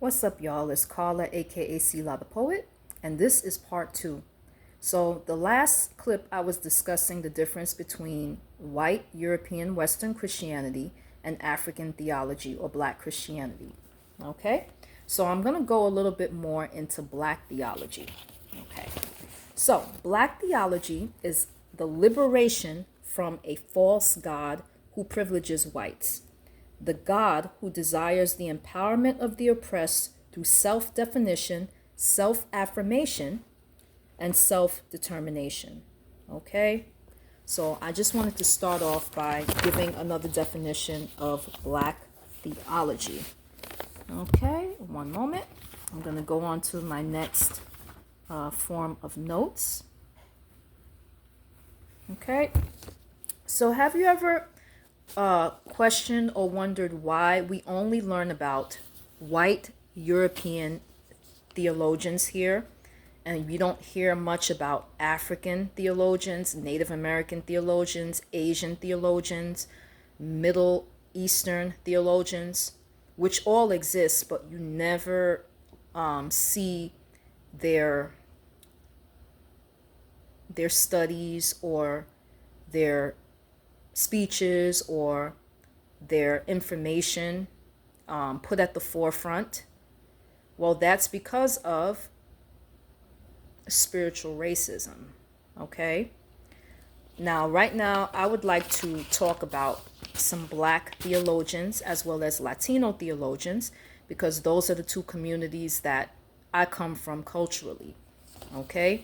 What's up, y'all? It's Carla, aka Sila the Poet, and this is part two. So, the last clip I was discussing the difference between white European Western Christianity and African theology or Black Christianity. Okay? So, I'm going to go a little bit more into Black theology. Okay. So, Black theology is the liberation from a false God who privileges whites. The God who desires the empowerment of the oppressed through self-definition, self-affirmation, and self-determination. Okay? So I just wanted to start off by giving another definition of Black theology. Okay, one moment. I'm going to go on to my next form of notes. Okay? So have you ever questioned or wondered why we only learn about white European theologians here, and we don't hear much about African theologians, Native American theologians, Asian theologians, Middle Eastern theologians, which all exist, but you never see their studies or their speeches or their information put at the forefront? Well, that's because of spiritual racism. Okay? Now, right now, I would like to talk about some Black theologians as well as Latino theologians, because those are the two communities that I come from culturally. Okay?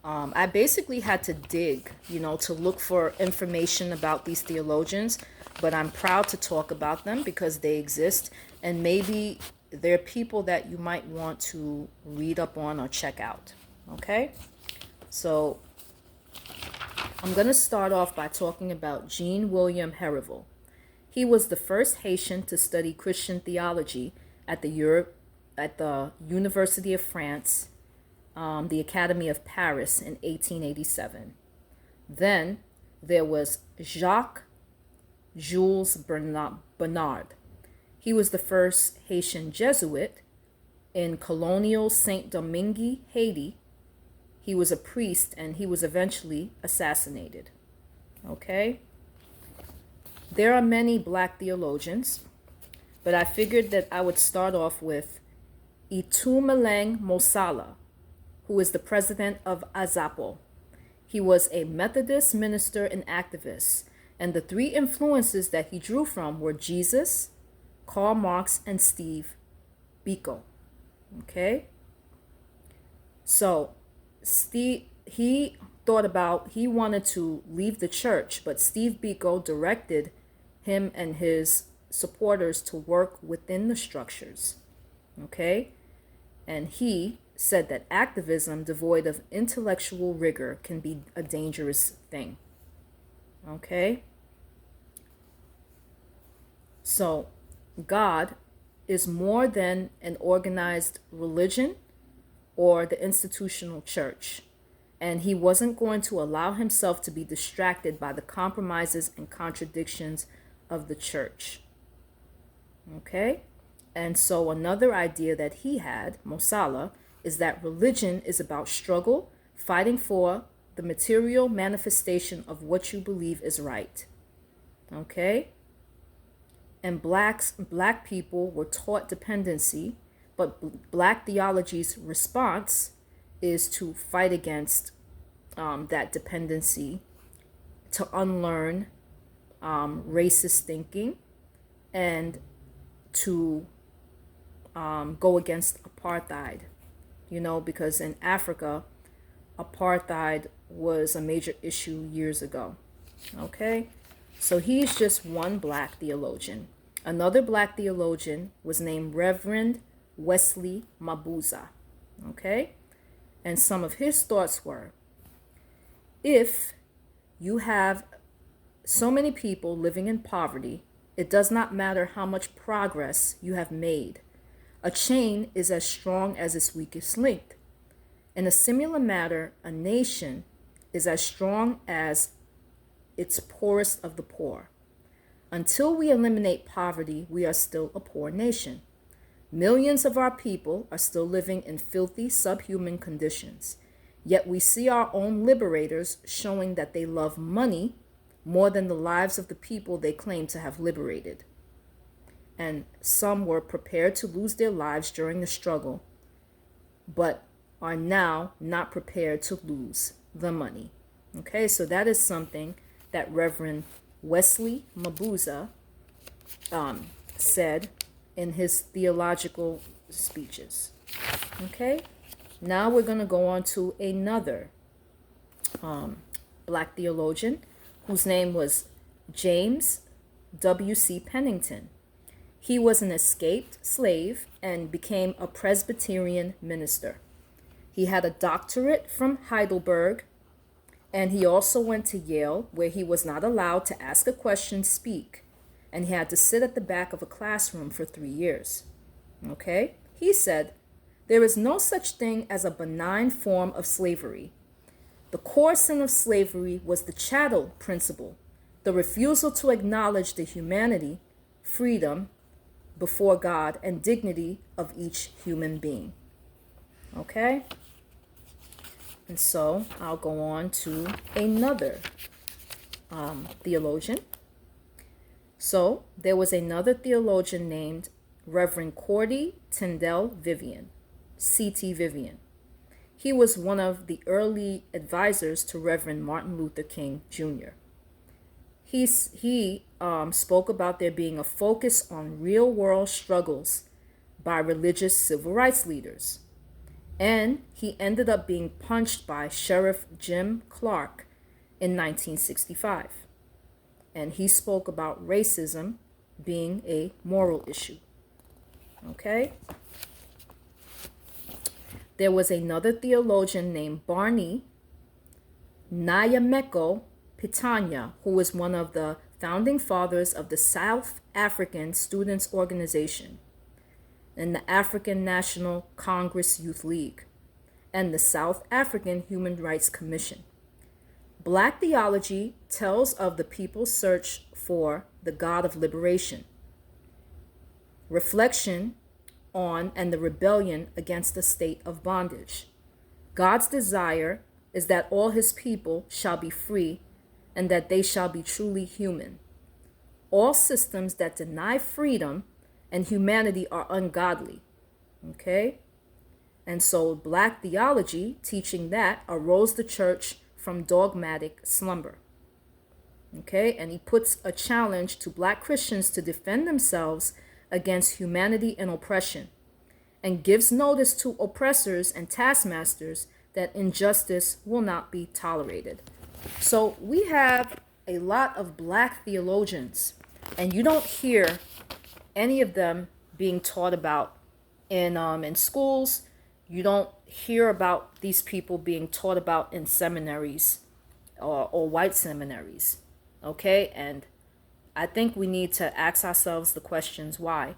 I basically had to dig, to look for information about these theologians, but I'm proud to talk about them because they exist, and maybe they're people that you might want to read up on or check out. Okay? So I'm going to start off by talking about Jean William Herivel. He was the first Haitian to study Christian theology at the University of France, the Academy of Paris in 1887. Then there was Jacques Jules Bernard. He was the first Haitian Jesuit in colonial Saint-Domingue, Haiti. He was a priest and he was eventually assassinated. Okay? There are many Black theologians, but I figured that I would start off with Itumeleng Mosala, who is the president of AZAPO. He was a Methodist minister and activist, and the three influences that he drew from were Jesus, Karl Marx, and Steve Biko. Okay? So, he wanted to leave the church, but Steve Biko directed him and his supporters to work within the structures. Okay? And he said that activism devoid of intellectual rigor can be a dangerous thing. Okay? So, God is more than an organized religion or the institutional church, and he wasn't going to allow himself to be distracted by the compromises and contradictions of the church. Okay? And so another idea that he had, Mosala, is that religion is about struggle, fighting for the material manifestation of what you believe is right. Okay? And black people were taught dependency, but Black theology's response is to fight against that dependency, to unlearn racist thinking, and to go against apartheid. Because in Africa, apartheid was a major issue years ago. Okay? So he's just one Black theologian. Another Black theologian was named Reverend Wesley Mabuza. Okay? And some of his thoughts were, if you have so many people living in poverty, it does not matter how much progress you have made. A chain is as strong as its weakest link. In a similar matter, a nation is as strong as its poorest of the poor. Until we eliminate poverty, we are still a poor nation. Millions of our people are still living in filthy, subhuman conditions. Yet we see our own liberators showing that they love money more than the lives of the people they claim to have liberated. And some were prepared to lose their lives during the struggle, but are now not prepared to lose the money. Okay, so that is something that Reverend Wesley Mabuza said in his theological speeches. Okay, now we're going to go on to another black theologian whose name was James W.C. Pennington. He was an escaped slave and became a Presbyterian minister. He had a doctorate from Heidelberg, and he also went to Yale, where he was not allowed to ask a question, speak, and he had to sit at the back of a classroom for 3 years. Okay? He said, "There is no such thing as a benign form of slavery. The core sin of slavery was the chattel principle, the refusal to acknowledge the humanity, freedom before God, and dignity of each human being." Okay? And so I'll go on to another theologian. So there was another theologian named Reverend Cordy Tyndall Vivian, C.T. Vivian. He was one of the early advisors to Reverend Martin Luther King Jr. He spoke about there being a focus on real-world struggles by religious civil rights leaders. And he ended up being punched by Sheriff Jim Clark in 1965. And he spoke about racism being a moral issue. Okay? There was another theologian named Barney Nyameko Pitanya, who was one of the founding fathers of the South African Students Organization and the African National Congress Youth League and the South African Human Rights Commission. Black theology tells of the people's search for the God of liberation, reflection on and the rebellion against the state of bondage. God's desire is that all his people shall be free and that they shall be truly human. All systems that deny freedom and humanity are ungodly. Okay? And so black theology, teaching that, arose the church from dogmatic slumber. Okay? And he puts a challenge to black Christians to defend themselves against humanity and oppression, and gives notice to oppressors and taskmasters that injustice will not be tolerated. So we have a lot of black theologians, and you don't hear any of them being taught about in schools. You don't hear about these people being taught about in seminaries or white seminaries. Okay? And I think we need to ask ourselves the questions why.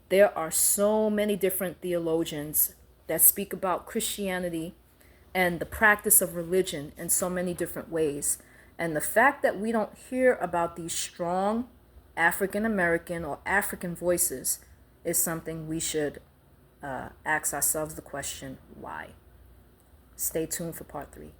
There are so many different theologians that speak about Christianity and the practice of religion in so many different ways. And the fact that we don't hear about these strong African American or African voices is something we should ask ourselves the question, why? Stay tuned for part 3.